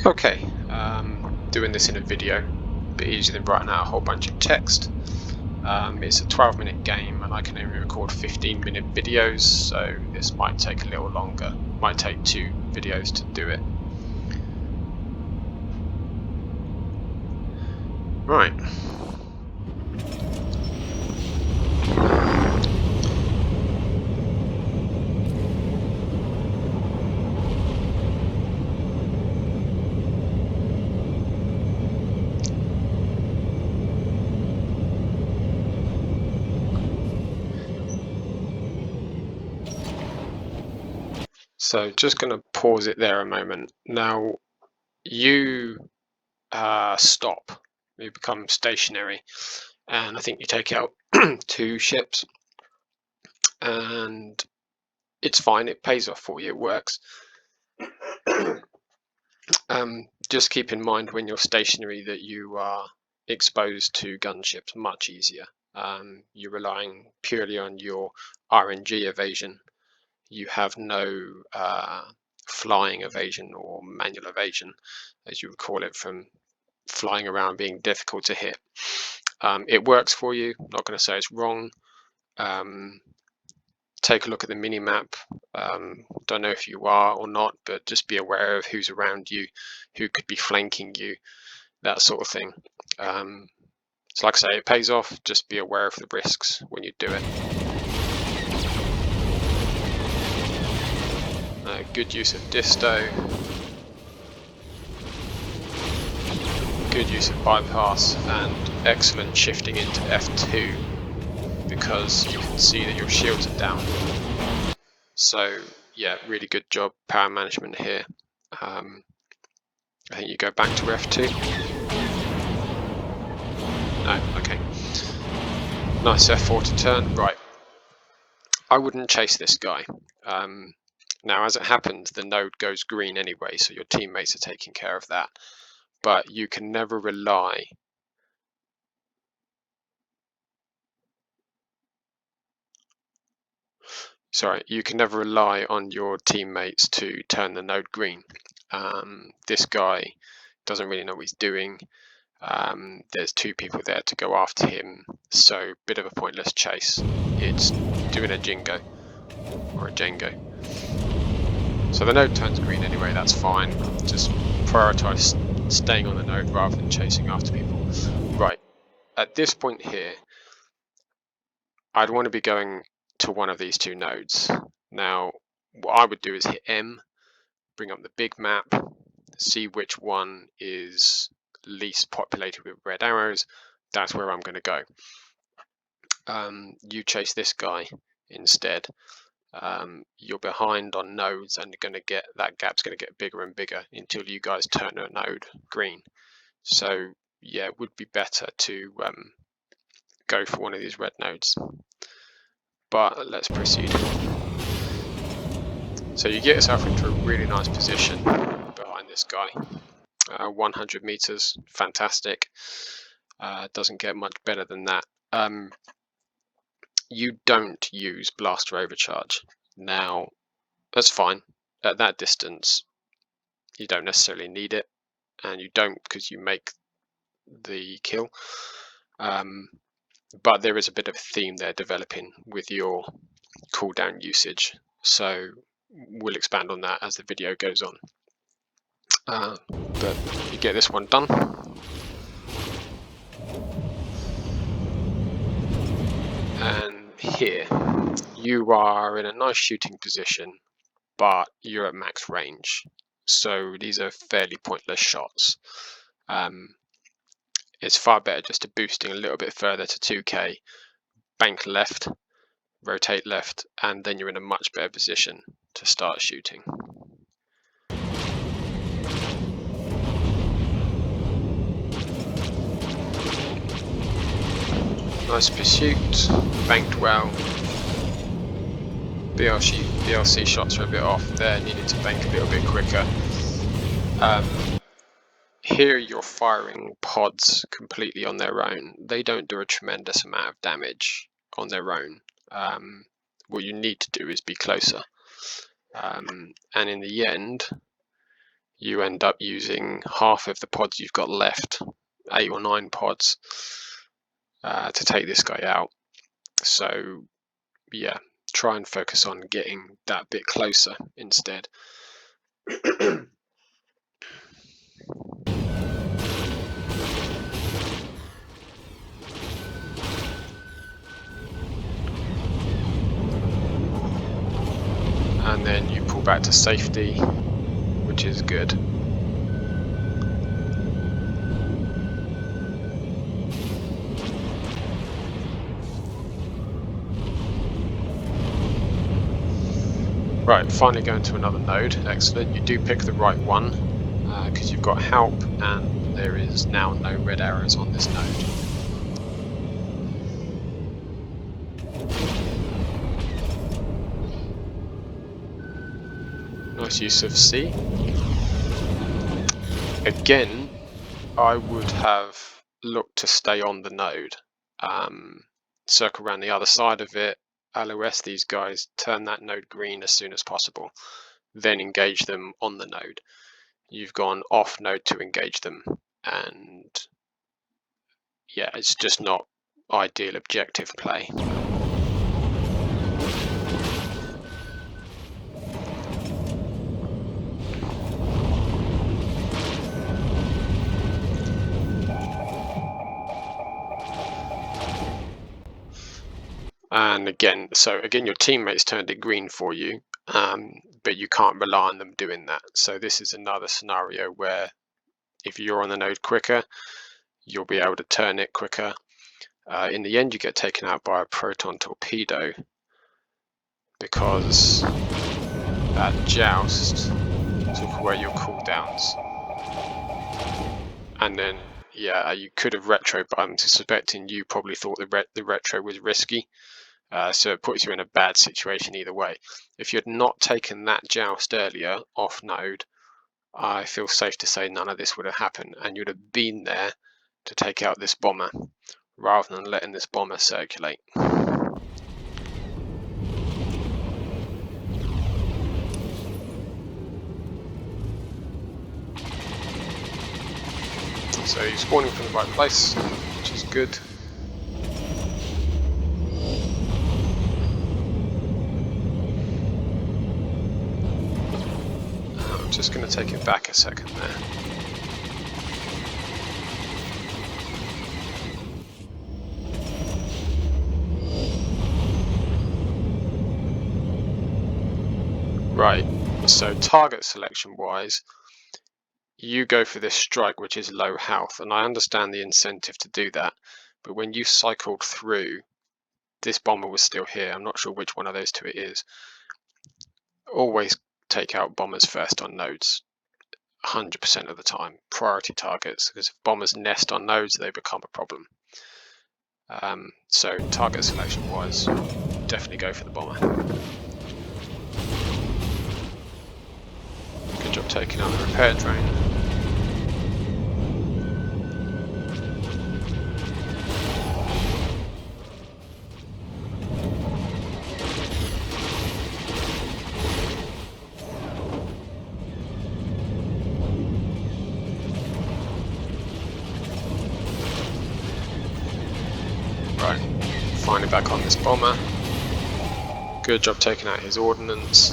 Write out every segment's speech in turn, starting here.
Okay, doing this in a video, a bit easier than writing out a whole bunch of text. It's a 12-minute game and I can only record 15-minute videos, so this might take a little longer. Might take 2 videos to do it. Right. So just going to pause it there a moment. Now you stop, you become stationary, and I think you take out 2 ships, and it's fine, it pays off for you, it works. Just keep in mind when you're stationary that you are exposed to gunships much easier. You're relying purely on your RNG evasion. You have no flying evasion or manual evasion, as you would call it, from flying around being difficult to hit. It works for you. I'm not going to say it's wrong. Take a look at the mini map. Don't know if you are or not, but just be aware of who's around you, who could be flanking you, that sort of thing. So like I say, it pays off. Just be aware of the risks when you do it. Good use of disto. Good use of bypass, and excellent shifting into F2 because you can see that your shields are down. So yeah, really good job, power management here. I think you go back to F2. No, okay. Nice F4 to turn. Right. I wouldn't chase this guy. Now, as it happens, the node goes green anyway, so your teammates are taking care of that. But you can never rely. You can never rely on your teammates to turn the node green. This guy doesn't really know what he's doing. There's 2 people there to go after him, so bit of a pointless chase. It's doing a Jingo or a Django. So the node turns green anyway, that's fine. Just prioritize staying on the node rather than chasing after people. Right, at this point here, I'd want to be going to one of these 2 nodes. Now, what I would do is hit M, bring up the big map, see which one is least populated with red arrows. That's where I'm going to go. You chase this guy instead. You're behind on nodes and you're going to get that gap's going to get bigger and bigger until you guys turn a node green. So yeah, it would be better to go for one of these red nodes. But let's proceed. So you get yourself into a really nice position behind this guy. 100 meters, fantastic. Doesn't get much better than that. You don't use blaster overcharge. Now, that's fine. At that distance, you don't necessarily need it, and you don't because you make the kill. But there is a bit of a theme there developing with your cooldown usage, so we'll expand on that as the video goes on. But you get this one done. And here, you are in a nice shooting position, but you're at max range. So these are fairly pointless shots. It's far better just to boosting a little bit further to 2k, bank left, rotate left, and then you're in a much better position to start shooting. Nice pursuit, banked well. BLC shots are a bit off there, needed to bank a little bit quicker. Here you're firing pods completely on their own. They don't do a tremendous amount of damage on their own. What you need to do is be closer. And in the end, you end up using half of the pods you've got left, 8 or 9 pods, to take this guy out. So yeah, try and focus on getting that bit closer instead. And then you pull back to safety, which is good. Right, finally going to another node. Excellent. You do pick the right one because you've got help and there is now no red arrows on this node. Nice use of C. Again, I would have looked to stay on the node. Circle around the other side of it, LOS these guys, turn that node green as soon as possible, then engage them on the node. You've gone off node to engage them, and yeah, it's just not ideal objective play. And again, your teammates turned it green for you, but you can't rely on them doing that. So this is another scenario where if you're on the node quicker, you'll be able to turn it quicker. In the end, you get taken out by a proton torpedo because that joust took away your cooldowns. And then, yeah, you could have retro, but I'm suspecting you probably thought the retro was risky. So it puts you in a bad situation either way. If you had not taken that joust earlier off node, I feel safe to say none of this would have happened, and you'd have been there to take out this bomber rather than letting this bomber circulate. So you're spawning from the right place, which is good. I'm just going to take it back a second there. Right, so target selection wise, you go for this strike, which is low health, and I understand the incentive to do that, but when you cycled through, this bomber was still here. I'm not sure which one of those two it is. Always take out bombers first on nodes, 100% of the time. Priority targets, because if bombers nest on nodes, they become a problem. So target selection wise, definitely go for the bomber. Good job taking out the repair train. Right, finally back on this bomber. Good job taking out his ordnance.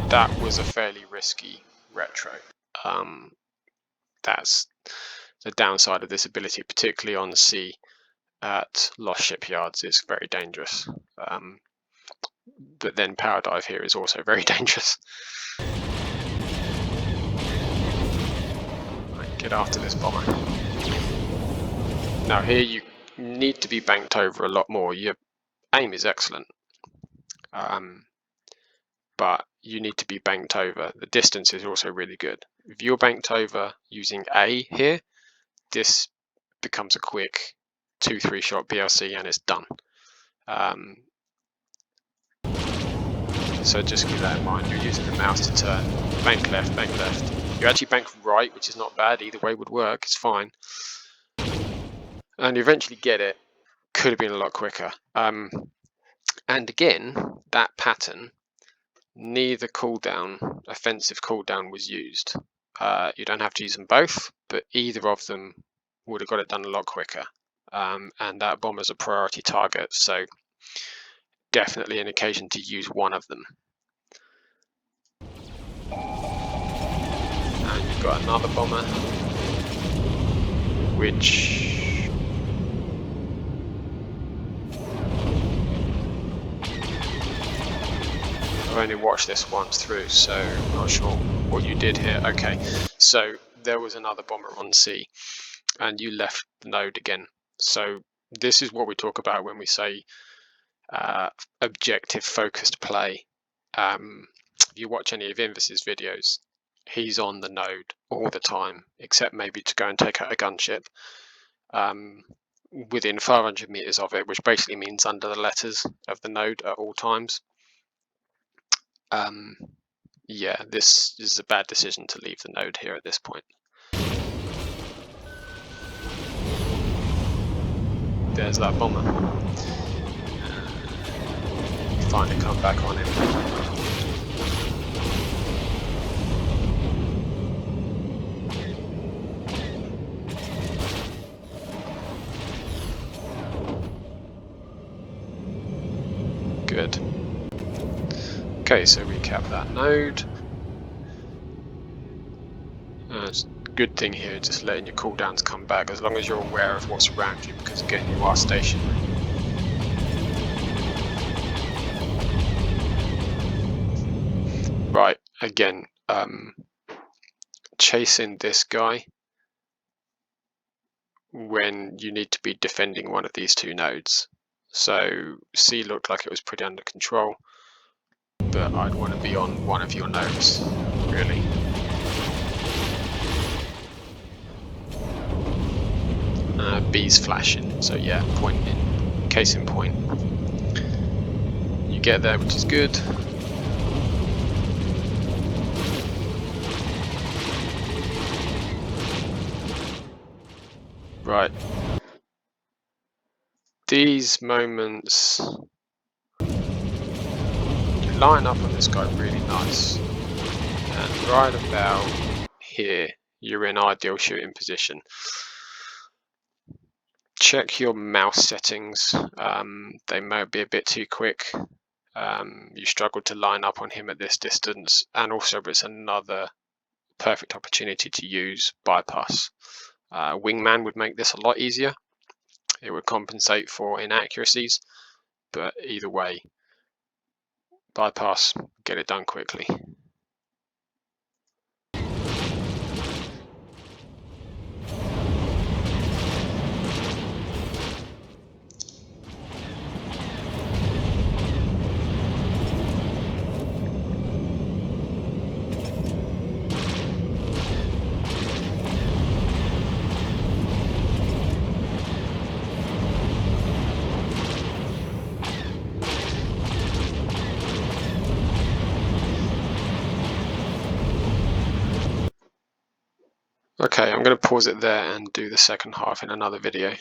That was a fairly risky retro. That's the downside of this ability, particularly on the sea at lost shipyards. It's very dangerous. But then power dive here is also very dangerous. Right, get after this bomber. Now here you need to be banked over a lot more. Your aim is excellent, but you need to be banked over. The distance is also really good. If you're banked over using A here, this becomes a quick 2-3 shot BLC and it's done. So just keep that in mind. You're using the mouse to turn. Bank left, bank left. You actually bank right, which is not bad. Either way would work. It's fine. And you eventually get it. Could have been a lot quicker. And again, that pattern, neither cooldown, offensive cooldown was used. You don't have to use them both, but either of them would have got it done a lot quicker. And that bomber's a priority target, so definitely an occasion to use one of them. And you've got another bomber, which I've only watched this once through, so I'm not sure what you did here. Okay, so there was another bomber on C, and you left the node again. So this is what we talk about when we say objective focused play. If you watch any of Invis's videos, he's on the node all the time, except maybe to go and take out a gunship within 500 meters of it, which basically means under the letters of the node at all times. Yeah, this is a bad decision to leave the node here at this point. There's that bomber. Finally come back on him. Good. Okay, so recap that node. Good thing here, just letting your cooldowns come back as long as you're aware of what's around you, because again, you are stationary. Right, again, chasing this guy when you need to be defending one of these two nodes. So C looked like it was pretty under control, but I'd want to be on one of your nodes, really. B's flashing, so yeah, point in, case in point. You get there, which is good. Right. These moments, you line up on this guy really nice, and right about here, you're in ideal shooting position. Check your mouse settings, they might be a bit too quick. You struggle to line up on him at this distance, and also it's another perfect opportunity to use bypass. Wingman would make this a lot easier. It would compensate for inaccuracies, but either way, bypass, get it done quickly. Okay, I'm going to pause it there and do the second half in another video.